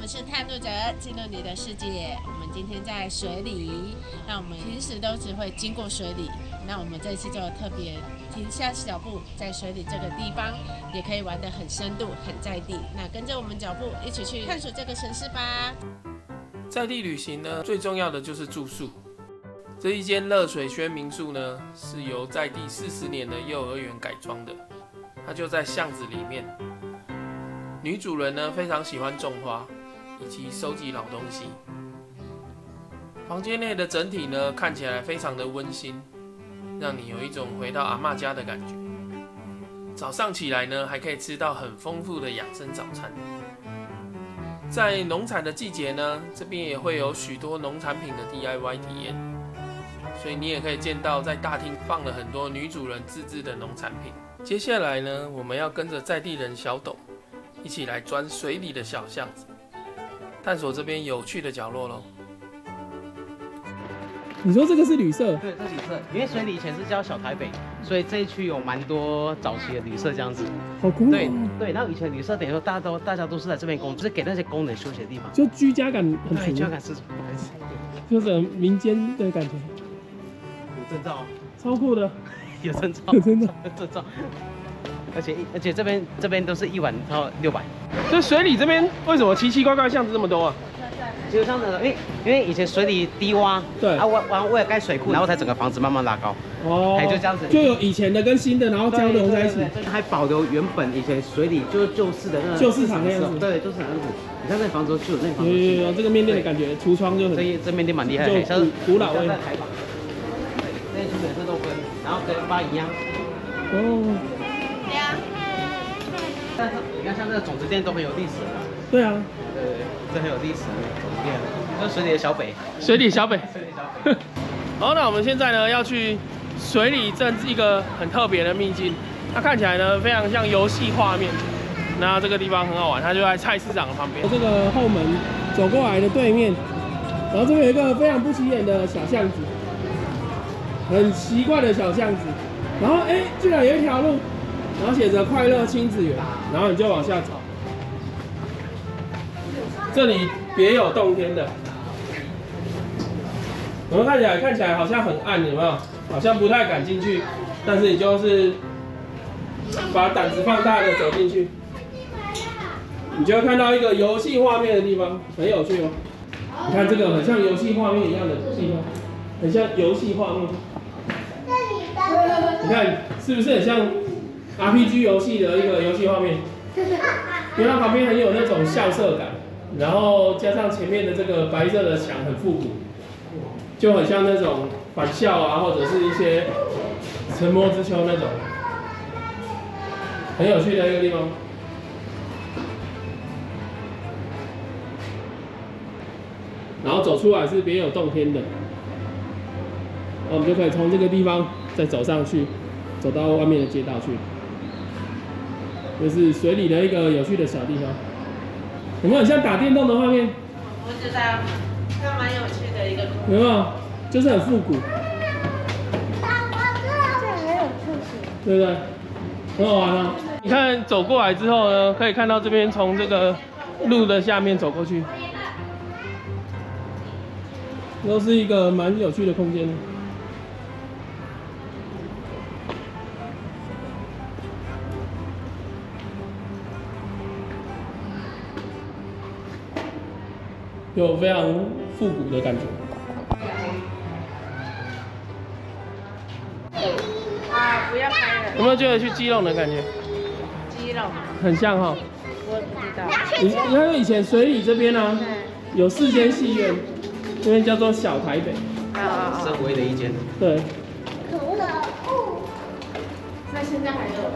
们是探路者，进入你的世界。我们今天在水里，那我们平时都只会经过水里，那我们这次就特别停下脚步，在水里这个地方也可以玩得很深度、很在地。那跟着我们脚步一起去探索这个城市吧。在地旅行呢，最重要的就是住宿。这一间热水轩民宿呢，是由在地40年的幼儿园改装的，它就在巷子里面。女主人呢非常喜欢种花以及收集老东西。房间内的整体呢看起来非常的温馨，让你有一种回到阿嬷家的感觉。早上起来呢还可以吃到很丰富的养生早餐。在农产的季节呢，这边也会有许多农产品的 DIY 体验，所以你也可以见到在大厅放了很多女主人自制的农产品。接下来呢，我们要跟着在地人小董一起来钻水里的小巷子，探索这边有趣的角落咯。你说这个是旅社？对，这旅社，因为水里以前是叫小台北，所以这一区有蛮多早期的旅社这样子。好古老。对，然后以前旅社等于说大家都是在这边工作，就是给那些工人休息的地方，就居家感很足。对，居家感是，就是民间的感觉。有证照，超酷的。有证照，真的有证照。而且这边都是1晚到600。这水里这边为什么奇奇怪怪巷子这么多啊？就像那个，因为以前水里低洼，对，啊，为了盖水库，然后才整个房子慢慢拉高，哦，就这样子，就有以前的跟新的，然后交流在一起，对，还保留原本以前水里就是旧式的那个旧市场那样子，对，就是那样子。你看那房子就有那个房子，有这个面店的感觉，橱窗就很，这面店蛮厉害，就古老味。那些出颜色都分，然后跟发一样。哦。对啊。但是你看像这个种子店都很有历史的。对啊。对，这很有历史的种子店，就是水里的小北。水里小北。水里小北。好，那我们现在呢要去水里镇一个很特别的秘境，它看起来呢非常像游戏画面。那这个地方很好玩，它就在菜市场的旁边。这个后门走过来的对面，然后这边有一个非常不起眼的小巷子，很奇怪的小巷子，然后居然有一条路，然后写着快乐亲子园，然后你就往下走。这里别有洞天的，我们看起来好像很暗，有没有？好像不太敢进去，但是你就是把胆子放大的走进去，你就会看到一个游戏画面的地方，很有趣哦。你看这个很像游戏画面一样的地方，很像游戏画面。你看是不是很像 RPG 游戏的一个游戏画面？因为它旁边很有那种校舍感，然后加上前面的这个白色的墙很复古，就很像那种返校啊，或者是一些沉默之丘那种，很有趣的一个地方。然后走出来是别有洞天的，我们就可以从这个地方再走上去，走到外面的街道去。这是水里的一个有趣的小地方，有没有很像打电动的画面？不知道，它蛮有趣的一个。有没有？就是很复古。这样很有趣势，对不对？很好玩啊！你看走过来之后呢，可以看到这边从这个路的下面走过去，都是一个蛮有趣的空间。有非常复古的感觉。啊，不要拍了。有没有觉得去基隆的感觉？基隆，很像哈。我不知道。你看以前水里这边啊，有4间戏院，这边叫做小台北。是唯一的一间。对。那现在还有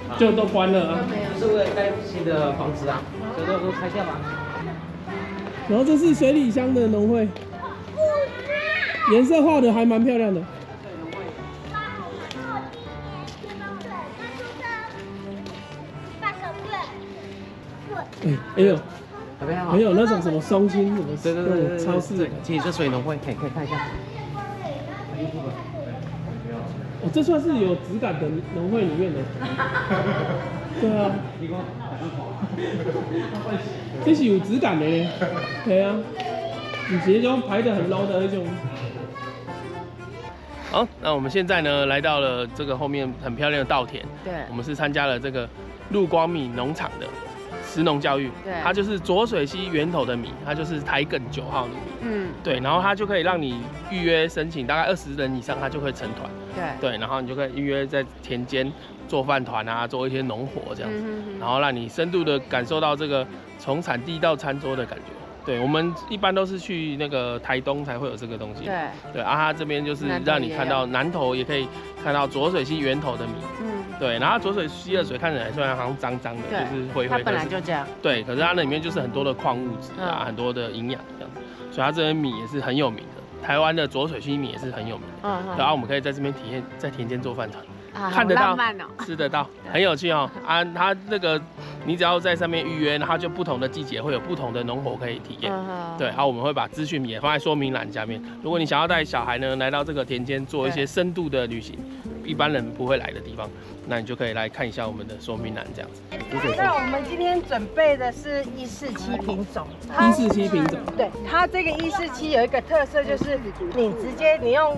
吗？就都关了啊。是为了盖新的房子啊，所以都拆掉了。然后这是水里乡的农会，颜色画的还蛮漂亮的。哎呦，还有那种什么松青什么，对那种超市的，其实是水农会，可以看一下。哦，这算是有质感的农会里面的。对啊，这是有质感的呢。对啊，你直接就排得很 low 的那种。好，那我们现在呢来到了这个后面很漂亮的稻田。对，我们是参加了这个陆光米农场的食农教育。对，它就是浊水溪源头的米，它就是台梗9号的米。嗯，对，然后它就可以让你预约申请，大概20人以上，它就会成团。对，然后你就可以预约在田间做饭团啊，做一些农活这样子，然后让你深度的感受到这个从产地到餐桌的感觉。对，我们一般都是去那个台东才会有这个东西。对，它这边就是让你看到南投也可以看到浊水溪源头的米。对，然后浊水溪的水看起来虽然好像脏脏的，就是灰灰的，它本来就这样。对，可是它那里面就是很多的矿物质啊，很多的营养这样子，所以它这边米也是很有名的。台湾的浊水溪米也是很有名的。然后我们可以在这边体验在田间做饭团。看得到，吃得到，很有趣哦。啊，它那个你只要在上面预约，然后就不同的季节会有不同的农活可以体验。对，然后我们会把资讯也放在说明栏下面。如果你想要带小孩呢来到这个田间做一些深度的旅行，一般人不会来的地方，那你就可以来看一下我们的说明栏这样子。那我们今天准备的是147品种。147品种。对，它这个147有一个特色就是你直接用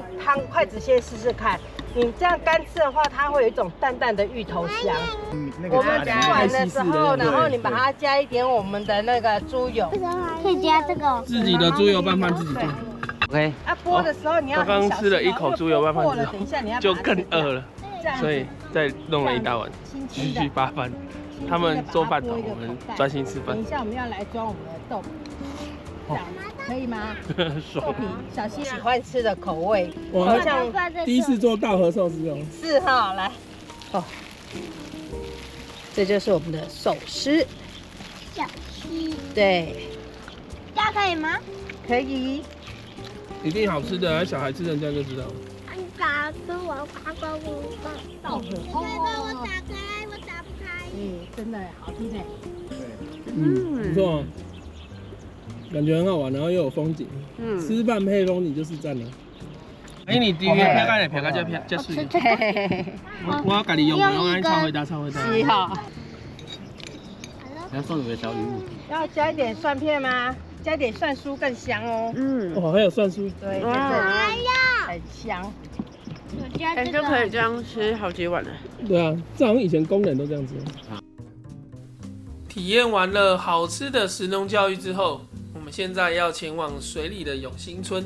筷子先试试看。你这样干吃的话，它会有一种淡淡的芋头香。我们吃完的时候，然后你把它加一点我们的那个猪油，可以加这个自己的猪油拌饭自己做。OK。剥的时候你要刚刚吃了一口猪油拌饭之后，等一下你要就更饿了，所以再弄了一大碗，继续扒饭。他们做饭团，我们专心吃饭。等一下我们要来装我们的豆腐。这样可以吗？豆皮，小溪喜欢吃的口味。我好像第一次做稻荷寿司哦。是哈，来，哦，这就是我们的寿司。小溪。对。这样可以吗？可以。一定好吃的，小孩吃人家就知道。打跟我发光不放。稻荷。我打开，我打不开。真的好听哎。不错。感觉很好玩，然后又有风景。吃饭配风景就是赞了。你第一个撇开来，撇开再水。我家己用安超回答。是哈。要送你个小礼物。要加一点蒜片吗？加一点蒜酥更香哦。哦，还有蒜酥。对，真的很香。就可以这样吃好几碗了。对啊，这好像以前工人都这样子。体验完了好吃的食农教育之后，我们现在要前往水里的永兴村，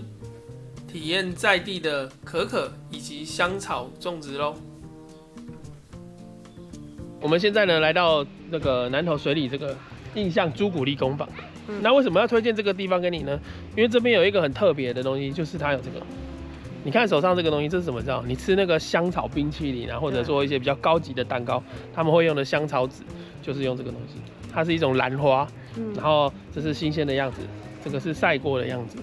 体验在地的可可以及香草种植咯。我们现在呢来到那个南投水里这个印象朱古力工坊。那为什么要推荐这个地方给你呢？因为这边有一个很特别的东西，就是它有这个。你看手上这个东西，这是什么？知道？你吃那个香草冰淇淋啊，或者做一些比较高级的蛋糕，他们会用的香草籽，就是用这个东西。它是一种兰花，然后这是新鲜的样子，这个是晒过的样子。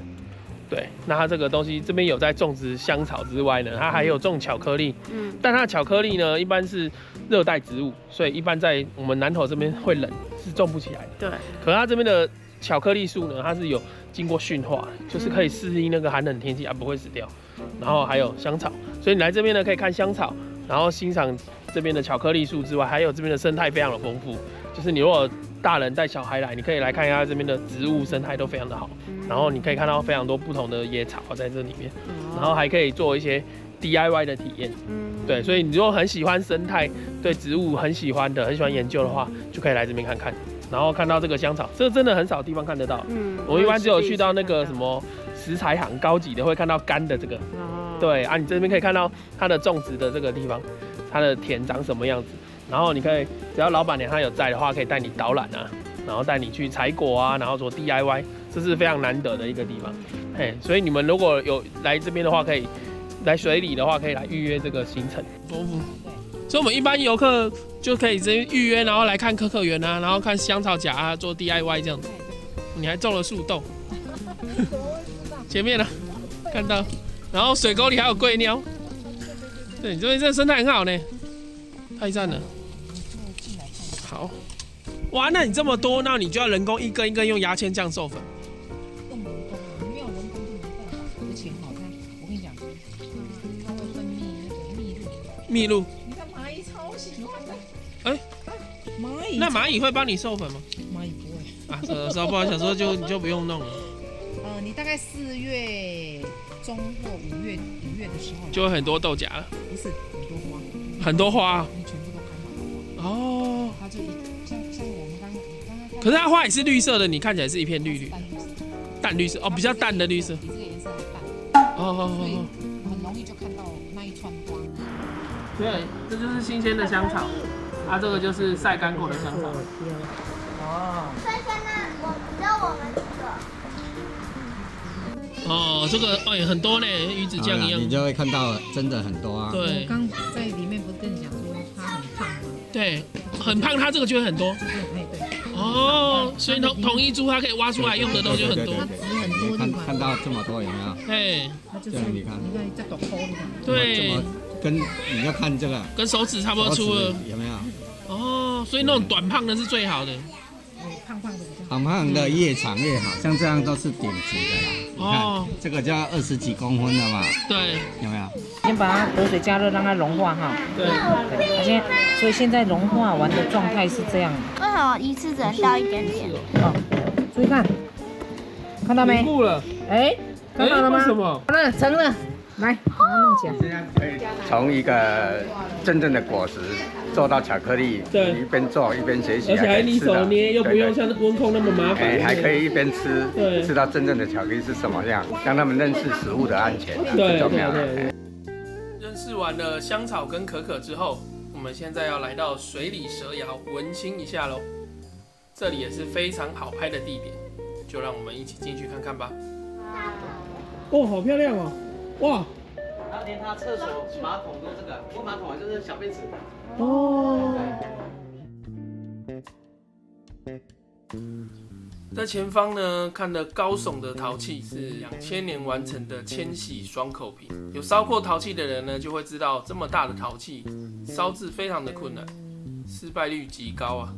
对，那它这个东西这边有在种植香草之外呢，它还有种巧克力。但它的巧克力呢，一般是热带植物，所以一般在我们南投这边会冷，是种不起来的。对。可是它这边的巧克力树呢，它是有经过驯化，就是可以适应那个寒冷天气，不会死掉。然后还有香草，所以你来这边呢可以看香草，然后欣赏这边的巧克力树之外，还有这边的生态非常的丰富。就是你如果大人带小孩来，你可以来看一下这边的植物生态都非常的好，然后你可以看到非常多不同的野草在这里面，然后还可以做一些 DIY 的体验。对，所以你如果很喜欢生态，对植物很喜欢研究的话，就可以来这边看看。然后看到这个香草，这个真的很少地方看得到。我一般只有去到那个什么食材行高级的会看到干的这个。对啊，你这边可以看到它的种植的这个地方，它的田长什么样子。然后你可以，只要老板娘她有在的话，可以带你导览啊，然后带你去采果啊，然后做 DIY， 这是非常难得的一个地方。所以你们如果有来这边的话，可以来水里的话，可以来预约这个行程。所以我们一般游客就可以直接预约，然后来看可可园啊，然后看香草荚啊，做 DIY 这样子。你还种了树豆，前面呢看到，然后水沟里还有龟鸟。对，你这边这生态很好呢，太赞了。好，哇，那你这么多，那你就要人工一根一根用牙签这样授粉。用人工，没有人工就没办法。而且好看，我跟你讲，它会分泌那个蜜露。蜜露。你看蚂蚁超喜欢的。蚂蚁那蚂蚁会帮你授粉吗？蚂蚁不会。啊，不好想说你就不用弄了，你大概4月中或5月的时候，就会很多豆荚了。不是很多花，你全部都看到了。哦。它就像我们刚刚可是它花也是绿色的，你看起来是一片绿绿，淡绿色哦，比较淡的绿色。比这个颜色还淡，所以哦，很容易就看到那一串花。对，这就是新鲜的香草，啊，这个就是晒干过的香草。哦，所以现在只有我们几个。哦，这个也很多呢，鱼子酱一样。你就会看到真的很多啊。对，我刚在里面不是跟你讲说它很胖吗？对，很胖，它这个就会很多。对。哦，所以同一株它可以挖出来用的东西就很多。它籽很多，看到这么多有没有？哎，它就是你看这朵抠的。对，跟你要看这个，跟手指差不多粗了，有没有？哦，所以那种短胖的是最好的。胖胖的比较。胖胖的越长越好，像这样都是顶级的啦。你看哦，这个就要20几公分了嘛，对，有没有？先把它隔水加热，让它融化哈。对。所以现在融化完的状态是这样。为什么一次只能倒一点点？哦，注意看，看到没？凝固了。哎，看到了吗？为什么？好了，成了，来，把它弄起来。现在可以从一个真正的果实做到巧克力，对，一边做一边学习，而且还你手捏，又不用像温控那么麻烦。还可以一边吃，对，吃到真正的巧克力是什么样，让他们认识食物的安全，对，重要。认识完了香草跟可可之后，我们现在要来到水里蛇窑文青一下喽。这里也是非常好拍的地点，就让我们一起进去看看吧。哦，好漂亮哦！哇，然后连它厕所马桶都这个，不过马桶就是小杯子。哦。在前方呢，看得高耸的陶器是2000年完成的千禧双口瓶。有烧过陶器的人呢，就会知道这么大的陶器烧制非常的困难，失败率极高啊。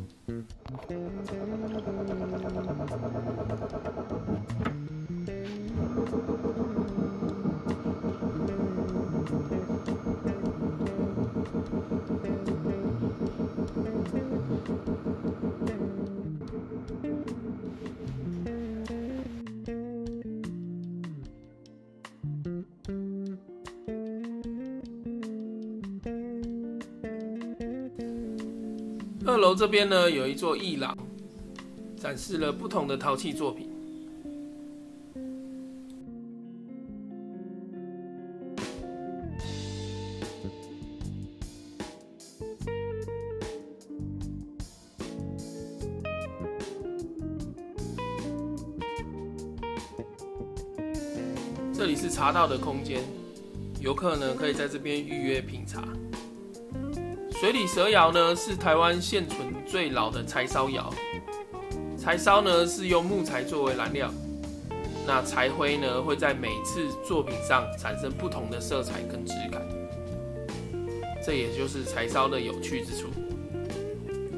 2楼这边呢，有一座艺廊，展示了不同的陶器作品。这里是茶道的空间，游客呢可以在这边预约品茶。水里蛇窑呢是台湾现存最老的柴烧窑，柴烧呢是用木材作为燃料，那柴灰呢会在每次作品上产生不同的色彩跟质感，这也就是柴烧的有趣之处，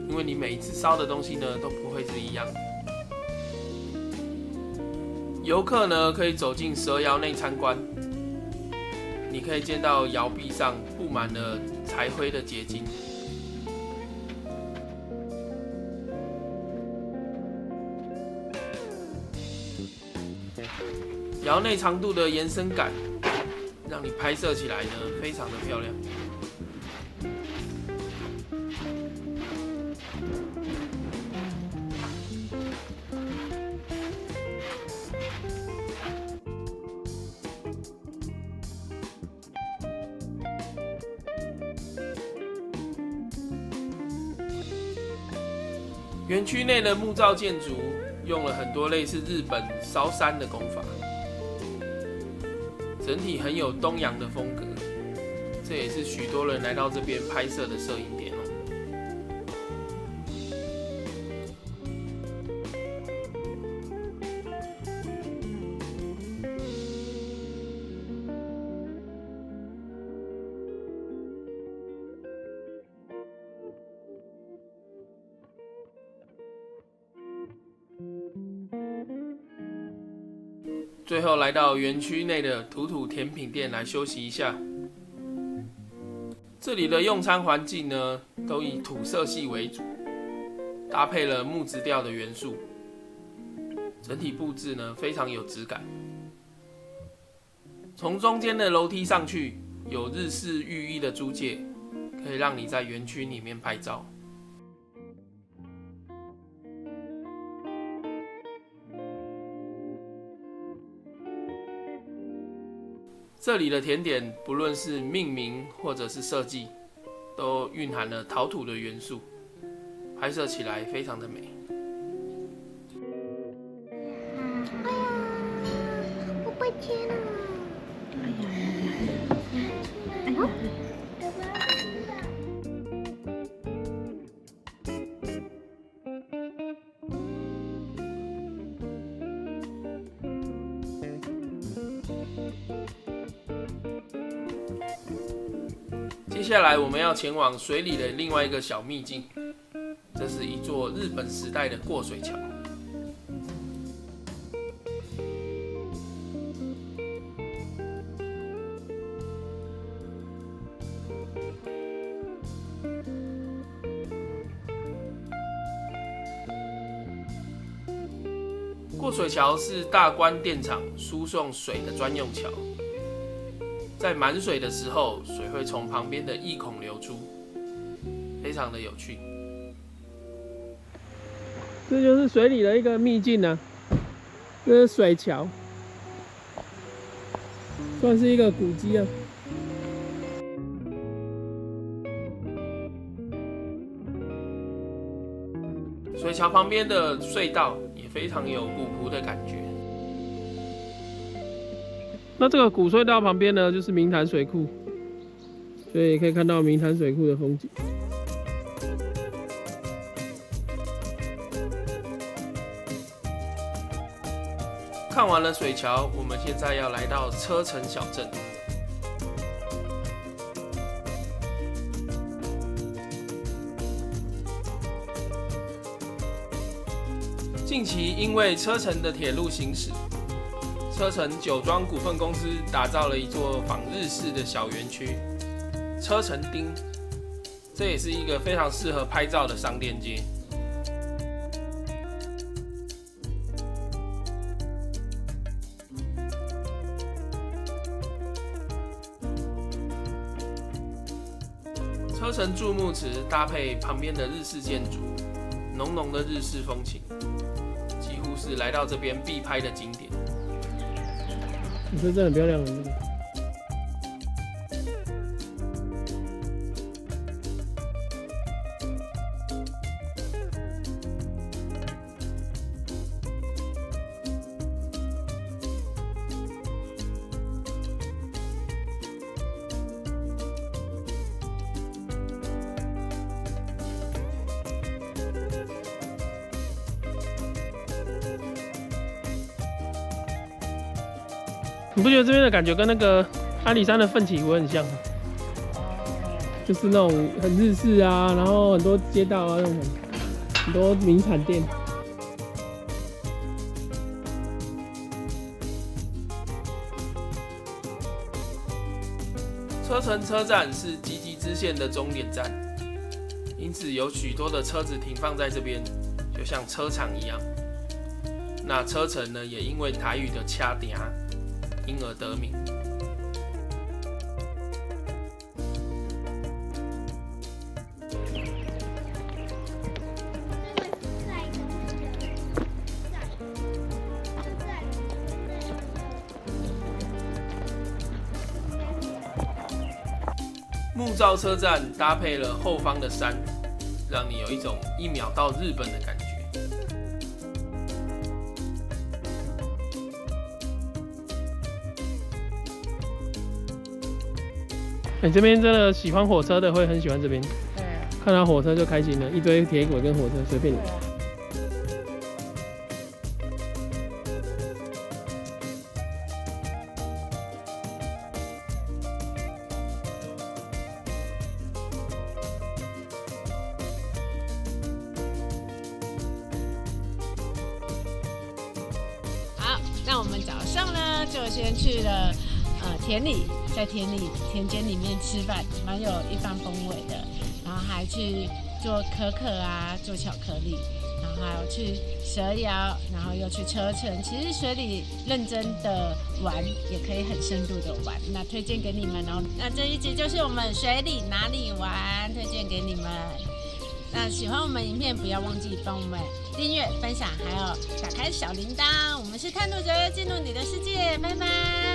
因为你每一次烧的东西呢都不会是一样的。游客呢可以走进蛇窑内参观，你可以见到窑壁上布满了柴灰的结晶。窑内长度的延伸感，让你拍摄起来呢非常的漂亮。园区内的木造建筑用了很多类似日本烧山的工法，整体很有东洋的风格，这也是许多人来到这边拍摄的摄影点哦。最后来到园区内的土土甜品店来休息一下。这里的用餐环境呢，都以土色系为主，搭配了木质调的元素，整体布置呢非常有质感。从中间的楼梯上去，有日式寓意的租界，可以让你在园区里面拍照。这里的甜点，不论是命名或者是设计，都蕴含了陶土的元素，拍摄起来非常的美。我被贴了。接下来我们要前往水里的另外一个小秘境，这是一座日本时代的过水桥。过水桥是大关电厂输送水的专用桥。在满水的时候，水会从旁边的翼孔流出，非常的有趣。这就是水里的一个秘境啊，这是水桥，算是一个古迹啊。水桥旁边的隧道也非常有古朴的感觉。那这个古隧道旁边呢，就是明潭水库，所以可以看到明潭水库的风景。看完了水桥，我们现在要来到车城小镇。近期因为车城的铁路行驶，车城酒庄股份公司打造了一座仿日式的小园区——车城町，这也是一个非常适合拍照的商店街。车城注目池搭配旁边的日式建筑，浓浓的日式风情，几乎是来到这边必拍的景点。这真的很漂亮，这个。你不觉得这边的感觉跟那个阿里山的奋起湖很像吗？就是那种很日式啊，然后很多街道啊，那种很多名产店。车城车站是集集支线的终点站，因此有许多的车子停放在这边，就像车场一样。那车城呢，也因为台语的掐点，因而得名。木造车站搭配了后方的山，让你有一种一秒到日本的感觉。这边真的喜欢火车的会很喜欢这边，对，看到火车就开心了，一堆铁轨跟火车随便你。好，那我们早上呢就先去了田里，在田间里面吃饭，蛮有一番风味的。然后还去做可可啊，做巧克力，然后还有去蛇窑，然后又去车城。其实水里认真的玩，也可以很深度的玩。那推荐给你们哦。那这一集就是我们水里哪里玩，推荐给你们。那喜欢我们影片，不要忘记帮我们订阅、分享，还有打开小铃铛。我们是探路者，进入你的世界，拜拜。